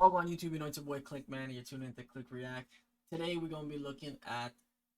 Welcome on YouTube, you know it's your boy Click Man, and you're tuning in to Click React. Today we're gonna be looking at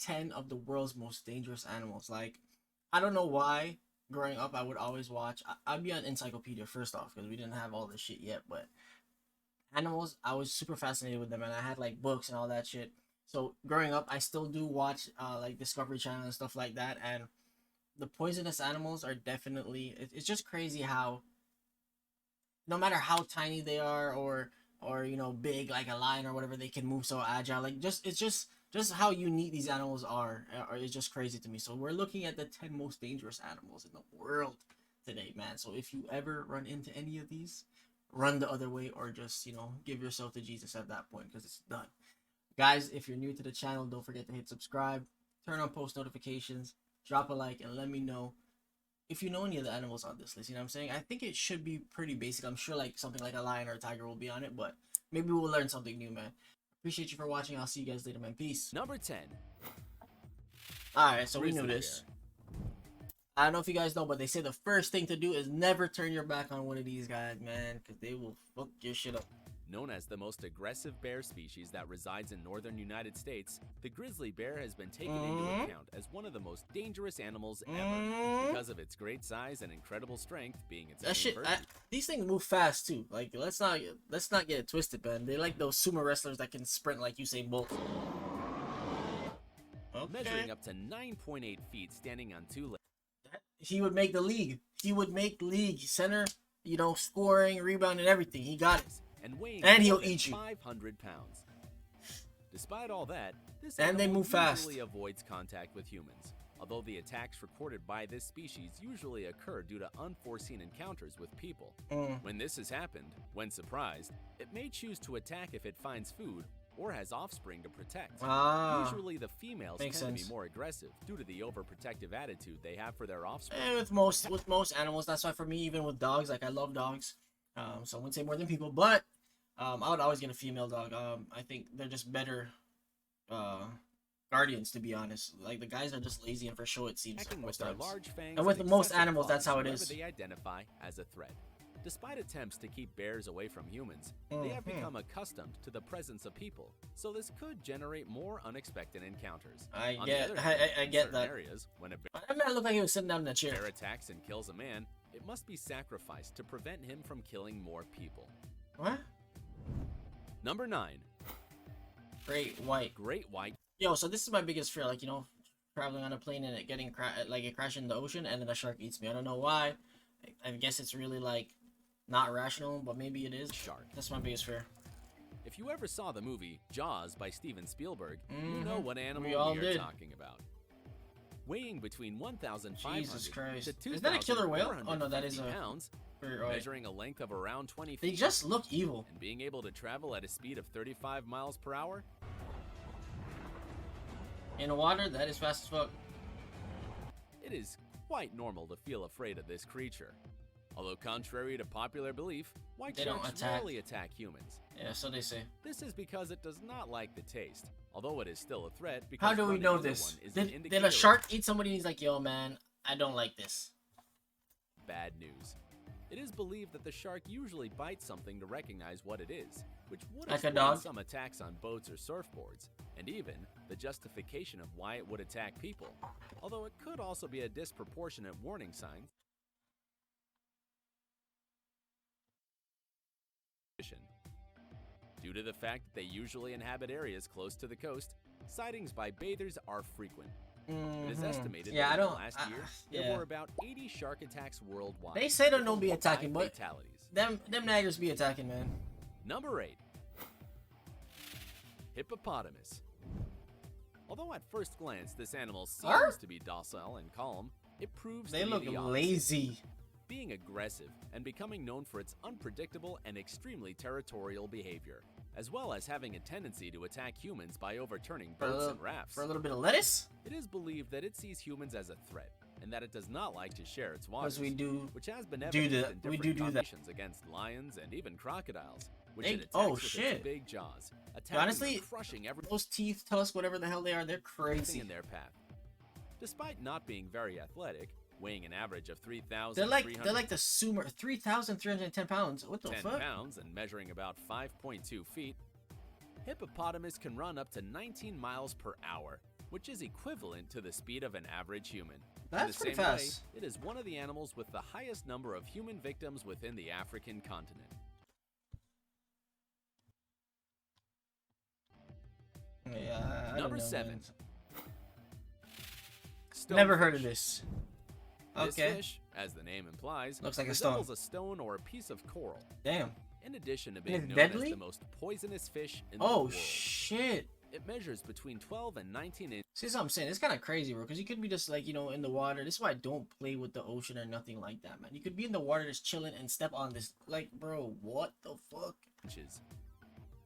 10 of the world's most dangerous animals. Like, I don't know why growing up I would always watch. I'd be on Encyclopedia first off because we didn't have all this shit yet. But animals, I was super fascinated with them, and I had like books and all that shit. So growing up, I still do watch like Discovery Channel and stuff like that. And the poisonous animals are definitely. It's just crazy how no matter how tiny they are or you know big like a lion or whatever, they can move so agile. Like it's just how unique these animals are is just crazy to me. So we're looking at the 10 most dangerous animals in the world today, man. So if you ever run into any of these, run the other way or just, you know, give yourself to Jesus at that point because it's done. Guys, if you're new to the channel, don't forget to hit subscribe, turn on post notifications, drop a like, and let me know if you know any of the animals on this list. You know what I'm saying? I think it should be pretty basic. I'm sure like something like a lion or a tiger will be on it, but maybe we'll learn something new, man. Appreciate you for watching. I'll see you guys later, man. Peace. Number 10. Alright, so we Grizzly knew bear. this. I don't know if you guys know, but they say the first thing to do is never turn your back on one of these guys, man, because they will fuck your shit up. Known as the most aggressive bear species that resides in northern United States, the grizzly bear has been taken into account as one of the most dangerous animals ever because of its great size and incredible strength, being its That main shit, burden. these things move fast too. Like, let's not get it twisted, man. They like those sumo wrestlers that can sprint like Usain Bolt. Measuring up to 9.8 feet, standing on two legs. He would make the league. He would make league center. You know, scoring, rebounding, everything. He got it. And he'll more than eat you. 500 pounds. Despite all that, this And they animal move fast. usually avoids contact with humans. Although the attacks recorded by this species usually occur due to unforeseen encounters with people. When this has happened, when surprised, it may choose to attack if it finds food or has offspring to protect. Usually the females tend to be more aggressive due to the overprotective attitude they have for their offspring. With most animals, that's why for me, even with dogs, like I love dogs. So I wouldn't say more than people, but I would always get a female dog. I think they're just better guardians, to be honest. Like, the guys are just lazy and for show, it seems. Attacking with their large fangs And with most excessive animals, that's claws how it whenever is. they identify as a threat. Despite attempts to keep bears away from humans, they have become accustomed to the presence of people, so this could generate more unexpected encounters. I On get the other hand, I in get certain that. areas, when a That man looked like he was sitting down in a chair. bear attacks and kills a man, it must be sacrificed to prevent him from killing more people. What? Number 9. Great white. Great white. Yo, so this is my biggest fear. Like, you know, traveling on a plane and it getting it crashing in the ocean and then a shark eats me. I don't know why. I guess it's really like not rational, but maybe it is. Shark. That's my biggest fear. If you ever saw the movie Jaws by Steven Spielberg, you know what animal We all we are did. talking about. Weighing between 1,500 Jesus Christ. to Is 2,450 that a killer whale? Oh no, that is a pounds, right. measuring a length of around 20 They feet, just look evil. and being able to travel at a speed of 35 miles per hour. In the water, that is fast as fuck. It is quite normal to feel afraid of this creature. Although contrary to popular belief, white They don't sharks attack. rarely attack humans. Yeah, so they say. This is because it does not like the taste, although it is still a threat because How do we running know into this? one is an Did a indicator shark eat somebody and he's like, yo man, I don't like this. of bad news. It is believed that the shark usually bites something to recognize what it is, which would Like a explain dog? some attacks on boats or surfboards, and even the justification of why it would attack people, although it could also be a disproportionate warning sign. Due to the fact that they usually inhabit areas close to the coast, sightings by bathers are frequent. It is estimated Yeah, that I in the don't- last I- year, yeah. there were about 80 shark attacks worldwide. They say they with don't be over attacking, 5 but fatalities. them naggers be attacking, man. Number 8. Hippopotamus. Although at first glance this animal seems Huh? to be docile and calm, it proves They to look be the opposite. lazy. Being aggressive and becoming known for its unpredictable and extremely territorial behavior, as well as having a tendency to attack humans by overturning boats and rafts. For a little bit of lettuce? It is believed that it sees humans as a threat, and that it does not like to share its waters, Because we do. which has been do evidenced that. in We different do that. conditions against lions and even crocodiles, which They- it attacks oh, with shit. its big jaws, attacking honestly, and crushing everything Those teeth, tusk, whatever the hell they are, they're crazy. in their path. Despite not being very athletic, weighing an average of 3,310 They're like the sumo, 3,310 pounds. What the fuck? pounds and measuring about 5.2 feet. Hippopotamus can run up to 19 miles per hour, which is equivalent to the speed of an average human. That's In the pretty same fast. way, it is one of the animals with the highest number of human victims within the African continent. Yeah, I Number don't know, 7. man. Never heard of this. This Okay. fish, as the name implies, Looks like a resembles stone. a stone or a piece of coral. Damn. In addition to And being it's known deadly? as the most poisonous fish in the Oh world, shit. it measures between 12 and 19 inches. See what I'm saying? It's kind of crazy, bro. Because you could be just like, you know, in the water. This is why I don't play with the ocean or nothing like that, man. You could be in the water just chilling and step on this. Like, bro, what the fuck?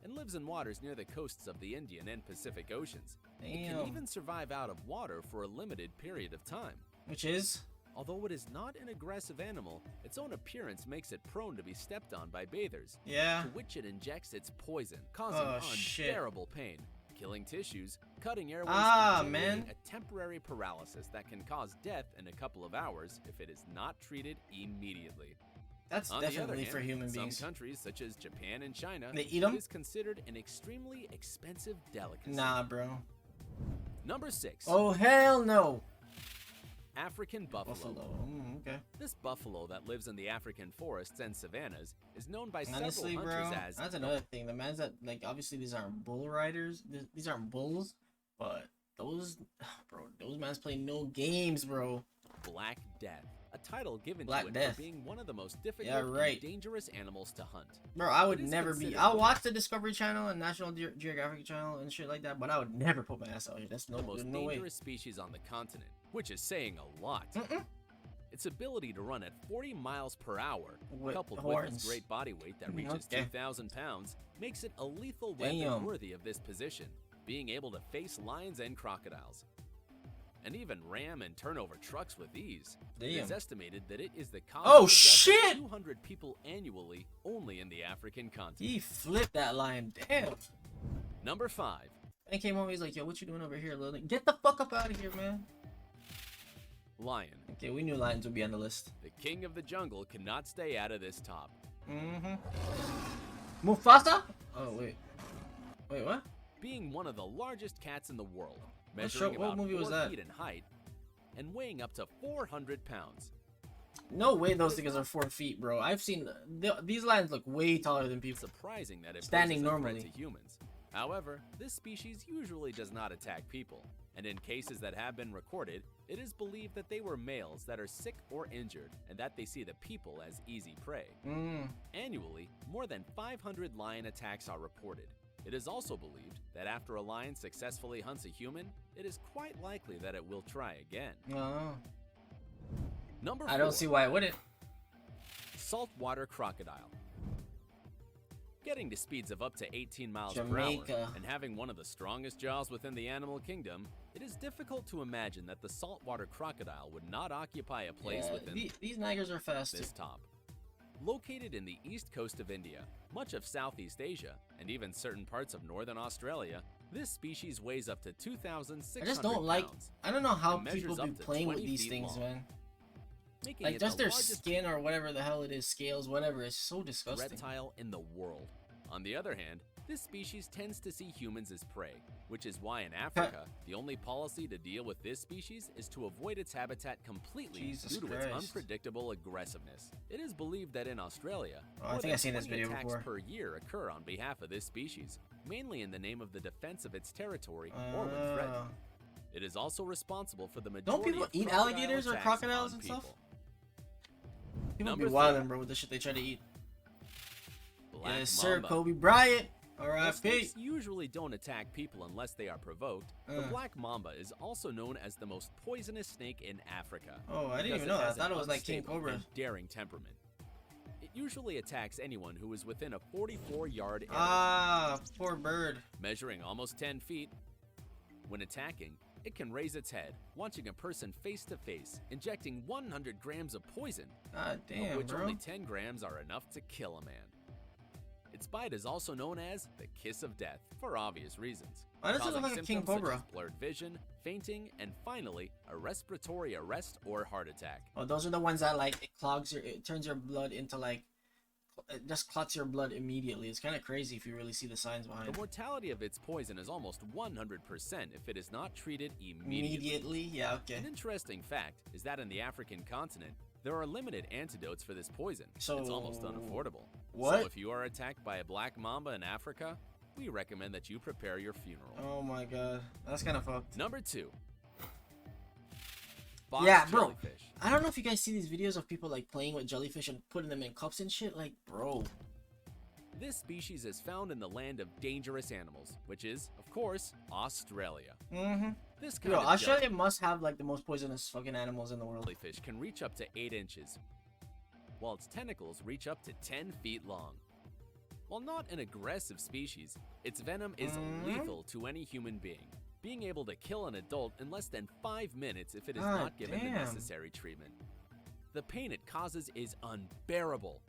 And lives in waters near the coasts of the Indian and Pacific Oceans. It can Damn. even survive out of water for a limited period of time. Which is? Although it is not an aggressive animal, its own appearance makes it prone to be stepped on by bathers, Yeah. to which it injects its poison, causing Oh, shit. unbearable pain, killing tissues, cutting airways, Ah, and generating man. a temporary paralysis that can cause death in a couple of hours if it is not treated immediately. That's On the other definitely hand, for human some beings. countries such as Japan and China, They eat 'em? it is considered an extremely expensive delicacy. Nah, bro. Number 6. Oh, hell no. African buffalo. Okay. This buffalo that lives in the African forests and savannas is known by Honestly, several bro, hunters as that's another thing. The man's that, like, obviously these aren't bull riders. These aren't bulls, but those, bro, those mans play no games, bro. Black Death, a title given Black to it Death. for being one of the most difficult Yeah, right. and dangerous animals to hunt. Bro, I would It is never be. considered I'll one watch the Discovery Channel and National Geographic Channel and shit like that, but I would never put my ass out here. That's The most no way. dangerous species on the continent, which is saying a lot. Mm-mm. Its ability to run at 40 miles per hour, With coupled with horns. its great body weight that reaches Okay. 2,000 pounds, makes it a lethal weapon Damn. worthy of this position, being able to face lions and crocodiles. And even ram and turn over trucks with ease. It is Damn. estimated that it is the cause Oh, of the death shit! of 200 people annually only in the African continent. He flipped that lion. Damn. Number 5. And he came home. He's like, "Yo, what you doing over here, little nigga? Get the fuck up out of here, man." Lion. Okay, we knew lions would be on the list. The king of the jungle cannot stay out of this top. Mufasa? Oh wait. Wait, what? Being one of the largest cats in the world, What measuring show- what about movie was 4 that? feet in height, and weighing up to 400 pounds. No way those niggas are 4 feet, bro. I've seen these lions look way taller than people. Surprising that it Standing poses a threat normally. to humans. However, this species usually does not attack people, and in cases that have been recorded, it is believed that they were males that are sick or injured, and that they see the people as easy prey. Annually, more than 500 lion attacks are reported. It is also believed that after a lion successfully hunts a human, it is quite likely that it will try again. No. Number 4. I don't see why it wouldn't. Saltwater crocodile. Getting to speeds of up to 18 miles per Jamaica. hour and having one of the strongest jaws within the animal kingdom, it is difficult to imagine that the saltwater crocodile would not occupy a place Yeah, within these niggers are fast too. this top. Located in the east coast of India, much of Southeast Asia, and even certain parts of northern Australia, this species weighs up to 2,600 I just don't like. pounds, I don't know how and measures people be up to playing with 20 these feet things, long, man. making Like it just the their largest skin or whatever the hell it is, scales, whatever. It's so disgusting. reptile in the world. On the other hand, this species tends to see humans as prey, which is why in Africa, the only policy to deal with this species is to avoid its habitat completely Jesus due to its Christ. unpredictable aggressiveness. It is believed that in Australia, Oh, I more think than I've seen this 20 video attacks before. per year occur on behalf of this species, mainly in the name of the defense of its territory or when threatened. It is also responsible for the majority Don't people of eat crocodile alligators or attacks crocodiles on and stuff? people. People Number be 3. wildin', bro, with the shit they try to eat. Black Yes, sir. mamba. Kobe Bryant. While R.I.P. snakes usually don't attack people unless they are provoked, the black mamba is also known as the most poisonous snake in Africa. Oh, I didn't because even know that. I has thought an it was like King unstable Cobra. and daring temperament. It usually attacks anyone who is within a 44-yard area, Ah, poor bird. measuring almost 10 feet. When attacking, it can raise its head, watching a person face to face, injecting 100 grams of poison, God of damn, which bro. only 10 grams are enough to kill a man. Its bite is also known as the kiss of death for obvious reasons. Why does it look causing like a king symptoms such cobra? as blurred vision, fainting, and finally, a respiratory arrest or heart attack. Oh, those are the ones that like it turns your blood into like, it just clots your blood immediately. It's kind of crazy if you really see the signs behind The it. mortality of its poison is almost 100% if it is not treated immediately. Immediately? Yeah, okay. An interesting fact is that in the African continent, there are limited antidotes for this poison. So, it's almost unaffordable. what? So if you are attacked by a black mamba in Africa, we recommend that you prepare your funeral. Oh my god. That's kind of fucked. Number 2. Box Yeah, bro. jellyfish. I don't know if you guys see these videos of people like playing with jellyfish and putting them in cups and shit. Like, bro. This species is found in the land of dangerous animals, which is, of course, Australia. Mm-hmm. This kind Yo, of Australia must have like the most poisonous fucking animals in the world. jellyfish can reach up to 8 inches, while its tentacles reach up to 10 feet long. While not an aggressive species, its venom is lethal to any human being able to kill an adult in less than 5 minutes if it is God not given the damn. necessary treatment. The pain it causes is unbearable.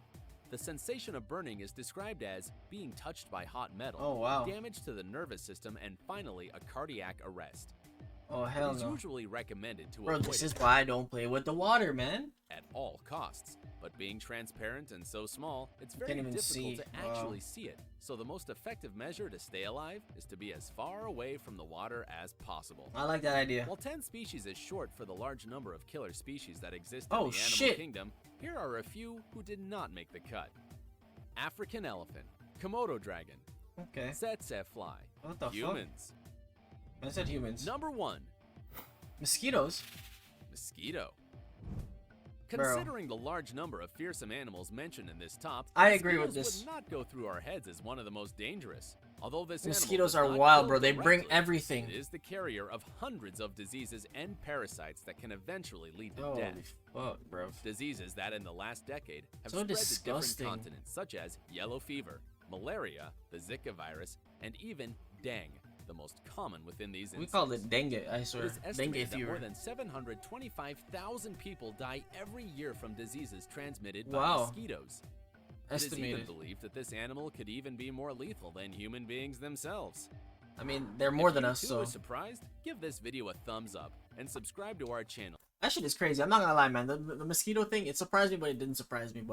The sensation of burning is described as being touched by hot metal, Oh, wow. damage to the nervous system, and finally a cardiac arrest. Oh, hell It is no. usually recommended to Bro, avoid this it is why I don't play with the water, man. at all costs. But being transparent and so small, it's very can't even difficult see. to Wow. actually see it. So the most effective measure to stay alive is to be as far away from the water as possible. I like that idea. While 10 species is short for the large number of killer species that exist Oh, in the animal shit. kingdom, here are a few who did not make the cut. African elephant, Komodo dragon, Okay. tsetse fly, What the humans. fuck? I said humans. Number 1, Mosquitoes? mosquito. Bro. Considering the large number of fearsome animals mentioned in this top, I agree with mosquitoes this. would not go through our heads as one of the most dangerous. Although this Mosquitoes animal are does not wild, kill bro. They bring directly, everything. It is the carrier of hundreds of diseases and parasites that can eventually lead to Holy death. fuck, bro. Diseases that in the last decade have So spread to disgusting. different continents, such as yellow fever, malaria, the Zika virus, and even dengue, the most common within these We insects. call it dengue, I It swear. is Dengue estimated that more fever. than 725,000 people die every year from diseases transmitted by Wow. mosquitoes. It is even Estimated. believed that this animal could even be more lethal than human beings themselves. I mean, they're more If than you us, too so. are surprised, give this video a thumbs up and subscribe to our channel. That shit is crazy. I'm not gonna lie, man. The mosquito thing, it surprised me, but it didn't surprise me. But